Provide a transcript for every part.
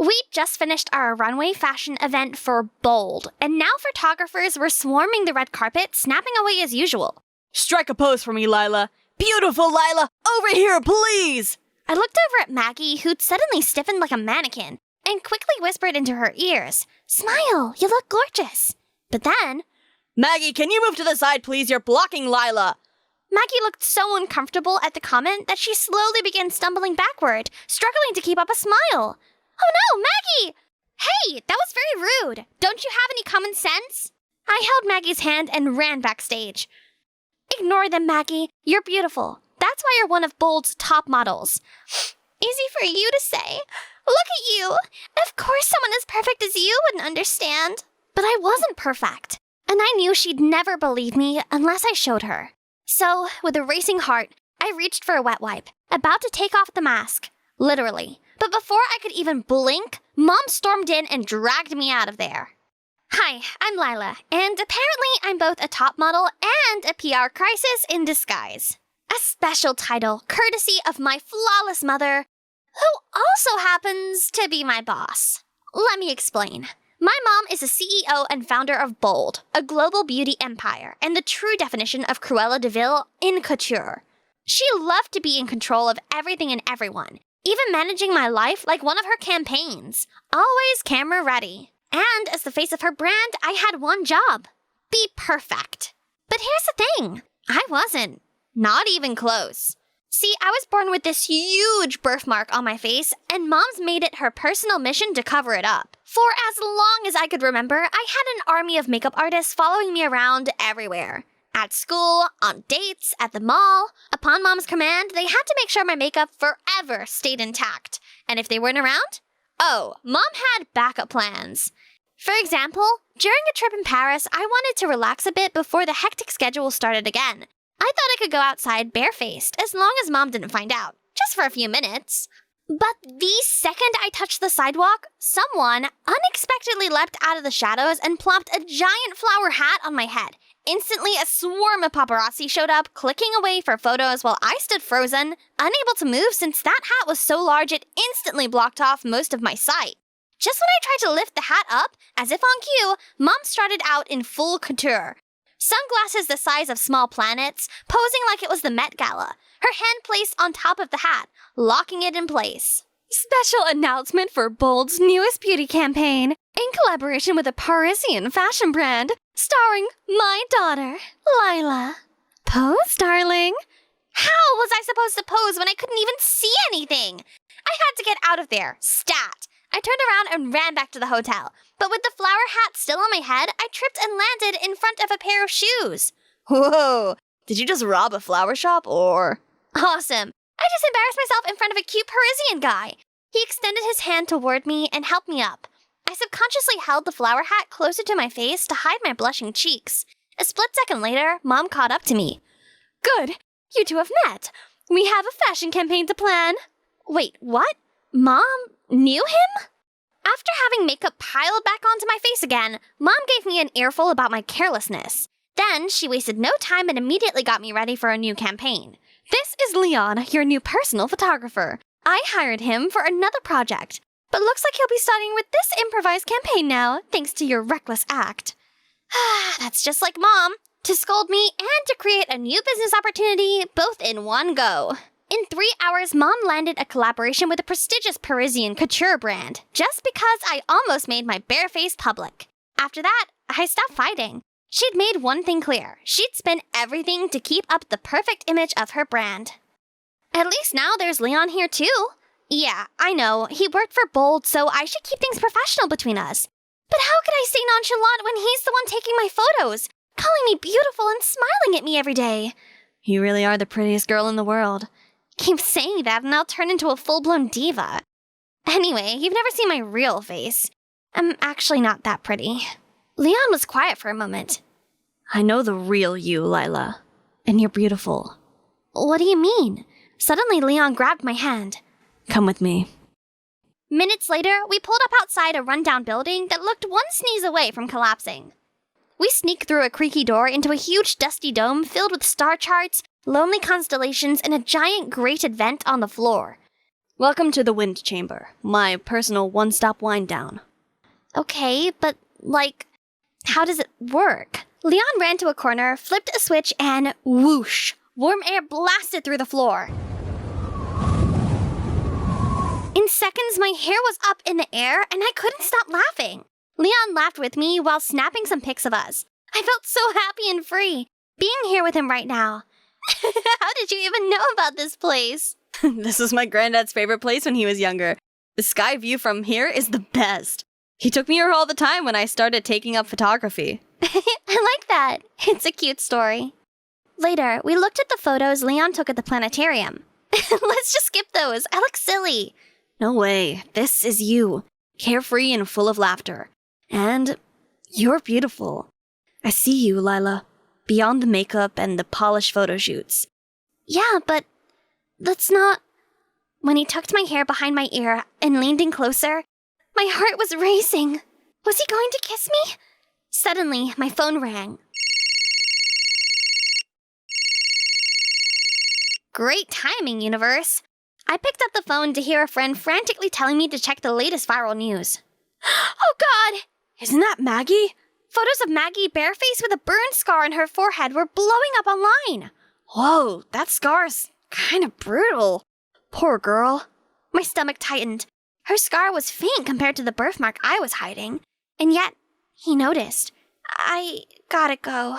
We just finished our runway fashion event for Bold, and now photographers were swarming the red carpet, snapping away as usual. Strike a pose for me, Lila. Beautiful, Lila! Over here, please! I looked over at Maggie, who'd suddenly stiffened like a mannequin, and quickly whispered into her ears, "Smile, you look gorgeous." But then, Maggie, can you move to the side, please? You're blocking Lila. Maggie looked so uncomfortable at the comment that she slowly began stumbling backward, struggling to keep up a smile. "Oh no, Maggie! Hey, that was very rude. Don't you have any common sense?" I held Maggie's hand and ran backstage. "Ignore them, Maggie. You're beautiful. That's why you're one of Bold's top models." "Easy for you to say. Look at you. Of course someone as perfect as you wouldn't understand." But I wasn't perfect, and I knew she'd never believe me unless I showed her. So, with a racing heart, I reached for a wet wipe, about to take off the mask. Literally. But before I could even blink, Mom stormed in and dragged me out of there. Hi, I'm Lila, and apparently I'm both a top model and a PR crisis in disguise. A special title, courtesy of my flawless mother, who also happens to be my boss. Let me explain. My mom is the CEO and founder of Bold, a global beauty empire, and the true definition of Cruella de Vil in couture. She loved to be in control of everything and everyone, even managing my life like one of her campaigns. Always camera ready. And as the face of her brand, I had one job. Be perfect. But here's the thing. I wasn't. Not even close. See, I was born with this huge birthmark on my face, and Mom's made it her personal mission to cover it up. For as long as I could remember, I had an army of makeup artists following me around everywhere. At school, on dates, at the mall. Upon Mom's command, they had to make sure my makeup forever stayed intact. And if they weren't around, Mom had backup plans. For example, during a trip in Paris, I wanted to relax a bit before the hectic schedule started again. I thought I could go outside barefaced as long as Mom didn't find out, just for a few minutes. But the second I touched the sidewalk, someone unexpectedly leapt out of the shadows and plopped a giant flower hat on my head. Instantly, a swarm of paparazzi showed up, clicking away for photos while I stood frozen, unable to move since that hat was so large it instantly blocked off most of my sight. Just when I tried to lift the hat up, as if on cue, Mom strutted out in full couture. Sunglasses the size of small planets, posing like it was the Met Gala, her hand placed on top of the hat, locking it in place. Special announcement for Bold's newest beauty campaign, in collaboration with a Parisian fashion brand, starring my daughter, Lila. Pose, darling. How was I supposed to pose when I couldn't even see anything? I had to get out of there, stat. I turned around and ran back to the hotel, but with the flower hat still on my head, I tripped and landed in front of a pair of shoes. Whoa, did you just rob a flower shop, or? Awesome. I just embarrassed myself in front of a cute Parisian guy. He extended his hand toward me and helped me up. I subconsciously held the flower hat closer to my face to hide my blushing cheeks. A split second later, Mom caught up to me. Good, you two have met. We have a fashion campaign to plan. Wait, what? Mom knew him? After having makeup piled back onto my face again, Mom gave me an earful about my carelessness. Then she wasted no time and immediately got me ready for a new campaign. This is Leon, your new personal photographer. I hired him for another project, but looks like he'll be starting with this improvised campaign now, thanks to your reckless act. That's just like Mom, to scold me and to create a new business opportunity, both in one go. In 3 hours, Mom landed a collaboration with a prestigious Parisian couture brand, just because I almost made my bare face public. After that, I stopped fighting. She'd made one thing clear. She'd spend everything to keep up the perfect image of her brand. At least now there's Leon here too. Yeah, I know, he worked for Bold, so I should keep things professional between us. But how could I stay nonchalant when he's the one taking my photos, calling me beautiful and smiling at me every day? You really are the prettiest girl in the world. Keep saying that and I'll turn into a full-blown diva. Anyway, you've never seen my real face. I'm actually not that pretty. Leon was quiet for a moment. I know the real you, Lila. And you're beautiful. What do you mean? Suddenly, Leon grabbed my hand. Come with me. Minutes later, we pulled up outside a rundown building that looked one sneeze away from collapsing. We sneaked through a creaky door into a huge dusty dome filled with star charts, lonely constellations, and a giant grated vent on the floor. Welcome to the Wind Chamber, my personal one-stop wind down. Okay, but, how does it work? Leon ran to a corner, flipped a switch, and whoosh! Warm air blasted through the floor. In seconds, my hair was up in the air, and I couldn't stop laughing. Leon laughed with me while snapping some pics of us. I felt so happy and free, being here with him right now. How did you even know about this place? This was my granddad's favorite place when he was younger. The sky view from here is the best. He took me here all the time when I started taking up photography. I like that. It's a cute story. Later, we looked at the photos Leon took at the planetarium. Let's just skip those. I look silly. No way. This is you. Carefree and full of laughter. And you're beautiful. I see you, Lila. Beyond the makeup and the polished photo shoots. Yeah, but that's not... When he tucked my hair behind my ear and leaned in closer, my heart was racing. Was he going to kiss me? Suddenly, my phone rang. Great timing, universe. I picked up the phone to hear a friend frantically telling me to check the latest viral news. Oh God! Isn't that Maggie? Photos of Maggie barefaced with a burn scar on her forehead were blowing up online. Whoa, that scar's kind of brutal. Poor girl. My stomach tightened. Her scar was faint compared to the birthmark I was hiding. And yet, he noticed. I gotta go.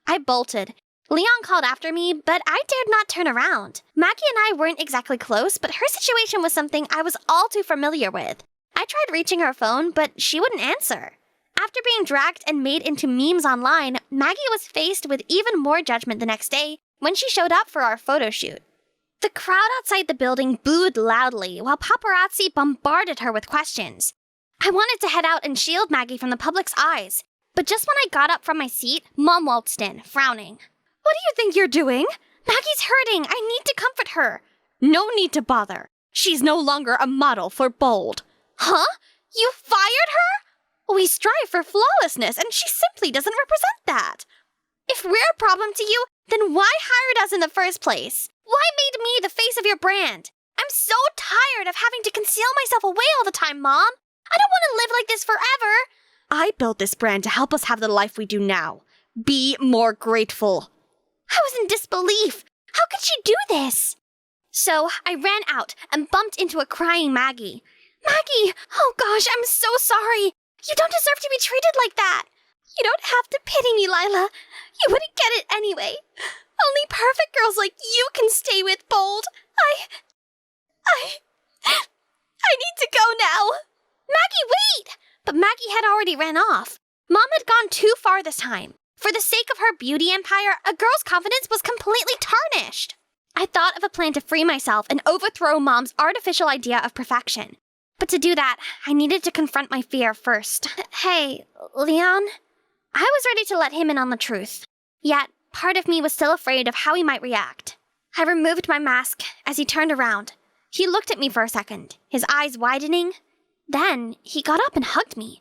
I bolted. Leon called after me, but I dared not turn around. Maggie and I weren't exactly close, but her situation was something I was all too familiar with. I tried reaching her phone, but she wouldn't answer. After being dragged and made into memes online, Maggie was faced with even more judgment the next day when she showed up for our photo shoot. The crowd outside the building booed loudly while paparazzi bombarded her with questions. I wanted to head out and shield Maggie from the public's eyes, but just when I got up from my seat, Mom waltzed in, frowning. What do you think you're doing? Maggie's hurting. I need to comfort her. No need to bother. She's no longer a model for Bold. Huh? You fired her? We strive for flawlessness, and she simply doesn't represent that. If we're a problem to you, then why hired us in the first place? Why made me the face of your brand? I'm so tired of having to conceal myself away all the time, Mom. I don't want to live like this forever. I built this brand to help us have the life we do now. Be more grateful. I was in disbelief. How could she do this? So I ran out and bumped into a crying Maggie. Maggie! Oh gosh, I'm so sorry. You don't deserve to be treated like that. You don't have to pity me, Lila. You wouldn't get it anyway. Only perfect girls like you can stay with Bold. I need to go now. Maggie, wait! But Maggie had already ran off. Mom had gone too far this time. For the sake of her beauty empire, a girl's confidence was completely tarnished. I thought of a plan to free myself and overthrow Mom's artificial idea of perfection. But to do that, I needed to confront my fear first. Hey, Leon? I was ready to let him in on the truth. Yet, part of me was still afraid of how he might react. I removed my mask as he turned around. He looked at me for a second, his eyes widening. Then, he got up and hugged me.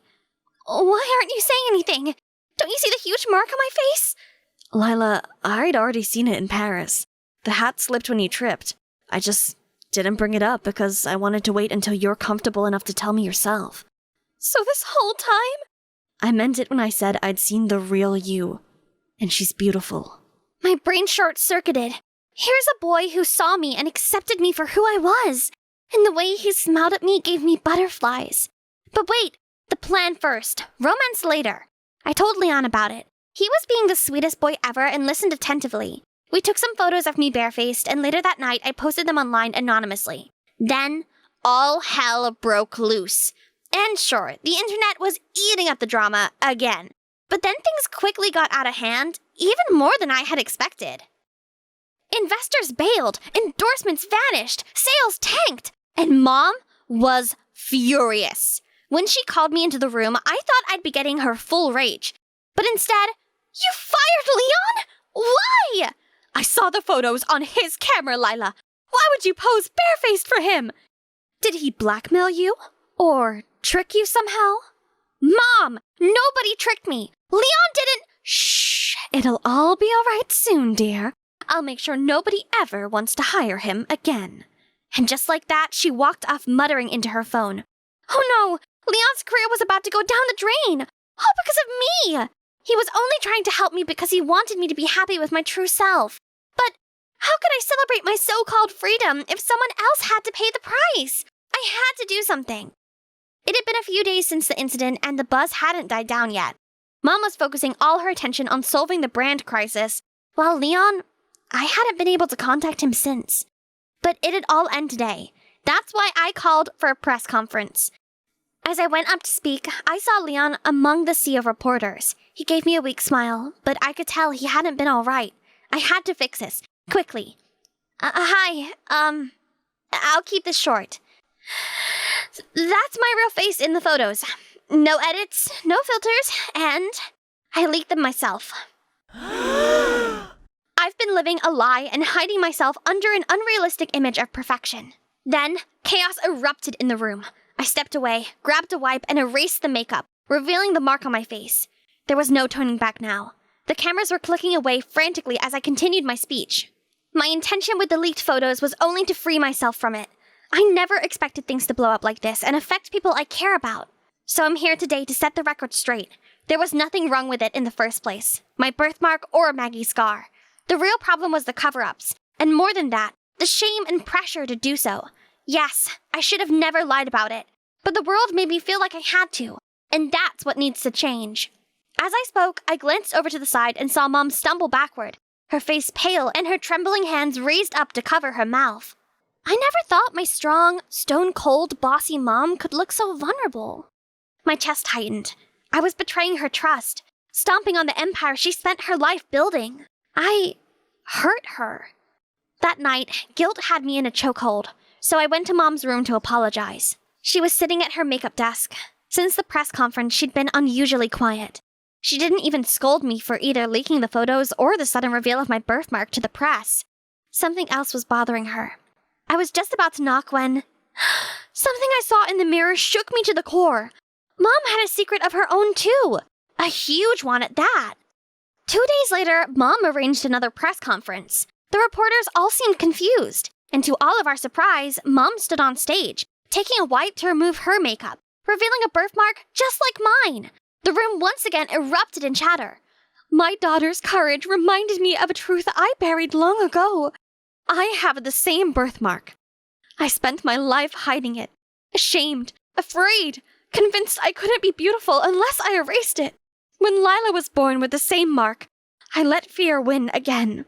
Why aren't you saying anything? Don't you see the huge mark on my face? Lila, I'd already seen it in Paris. The hat slipped when you tripped. I just didn't bring it up because I wanted to wait until you're comfortable enough to tell me yourself. So this whole time? I meant it when I said I'd seen the real you. And she's beautiful. My brain short-circuited. Here's a boy who saw me and accepted me for who I was. And the way he smiled at me gave me butterflies. But wait, the plan first, romance later. I told Leon about it. He was being the sweetest boy ever and listened attentively. We took some photos of me barefaced, and later that night I posted them online anonymously. Then, all hell broke loose. And sure, the internet was eating up the drama again. But then things quickly got out of hand, even more than I had expected. Investors bailed, endorsements vanished, sales tanked, and Mom was furious. When she called me into the room, I thought I'd be getting her full rage. But instead, you fired Leon? Why? I saw the photos on his camera, Lila. Why would you pose barefaced for him? Did he blackmail you? Or trick you somehow? Mom, nobody tricked me. Leon didn't... Shh, it'll all be all right soon, dear. I'll make sure nobody ever wants to hire him again. And just like that, she walked off muttering into her phone. Oh no! Leon's career was about to go down the drain! All because of me! He was only trying to help me because he wanted me to be happy with my true self. But how could I celebrate my so-called freedom if someone else had to pay the price? I had to do something. It had been a few days since the incident and the buzz hadn't died down yet. Mom was focusing all her attention on solving the brand crisis, while Leon, I hadn't been able to contact him since. But it'd all end today. That's why I called for a press conference. As I went up to speak, I saw Leon among the sea of reporters. He gave me a weak smile, but I could tell he hadn't been all right. I had to fix this, quickly. Hi, I'll keep this short. That's my real face in the photos. No edits, no filters, and I leaked them myself. I've been living a lie and hiding myself under an unrealistic image of perfection. Then, chaos erupted in the room. I stepped away, grabbed a wipe, and erased the makeup, revealing the mark on my face. There was no turning back now. The cameras were clicking away frantically as I continued my speech. My intention with the leaked photos was only to free myself from it. I never expected things to blow up like this and affect people I care about. So I'm here today to set the record straight. There was nothing wrong with it in the first place. My birthmark or Maggie's scar. The real problem was the cover-ups. And more than that, the shame and pressure to do so. Yes, I should have never lied about it. But the world made me feel like I had to. And that's what needs to change. As I spoke, I glanced over to the side and saw Mom stumble backward, her face pale and her trembling hands raised up to cover her mouth. I never thought my strong, stone-cold, bossy mom could look so vulnerable. My chest tightened. I was betraying her trust, stomping on the empire she spent her life building. I hurt her. That night, guilt had me in a chokehold, so I went to Mom's room to apologize. She was sitting at her makeup desk. Since the press conference, she'd been unusually quiet. She didn't even scold me for either leaking the photos or the sudden reveal of my birthmark to the press. Something else was bothering her. I was just about to knock when something I saw in the mirror shook me to the core. Mom had a secret of her own too. A huge one at that. 2 days later, Mom arranged another press conference. The reporters all seemed confused, and to all of our surprise, Mom stood on stage, taking a wipe to remove her makeup, revealing a birthmark just like mine. The room once again erupted in chatter. My daughter's courage reminded me of a truth I buried long ago. I have the same birthmark. I spent my life hiding it, ashamed, afraid, convinced I couldn't be beautiful unless I erased it. When Lila was born with the same mark, I let fear win again.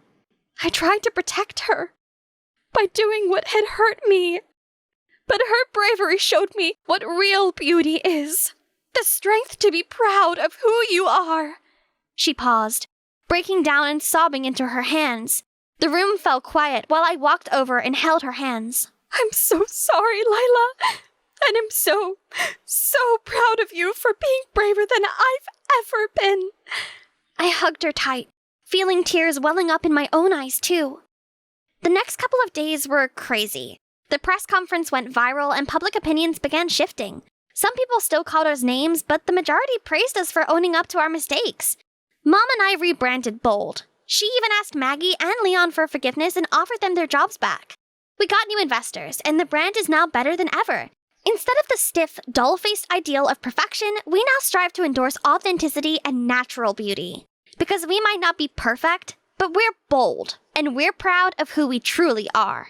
I tried to protect her by doing what had hurt me. But her bravery showed me what real beauty is. The strength to be proud of who you are. She paused, breaking down and sobbing into her hands. The room fell quiet while I walked over and held her hands. I'm so sorry, Lila. And I'm so proud of you for being braver than I've ever been. I hugged her tight, feeling tears welling up in my own eyes too. The next couple of days were crazy. The press conference went viral and public opinions began shifting. Some people still called us names, but the majority praised us for owning up to our mistakes. Mom and I rebranded Bold. She even asked Maggie and Leon for forgiveness and offered them their jobs back. We got new investors, and the brand is now better than ever. Instead of the stiff, dull-faced ideal of perfection, we now strive to endorse authenticity and natural beauty. Because we might not be perfect, but we're bold, and we're proud of who we truly are.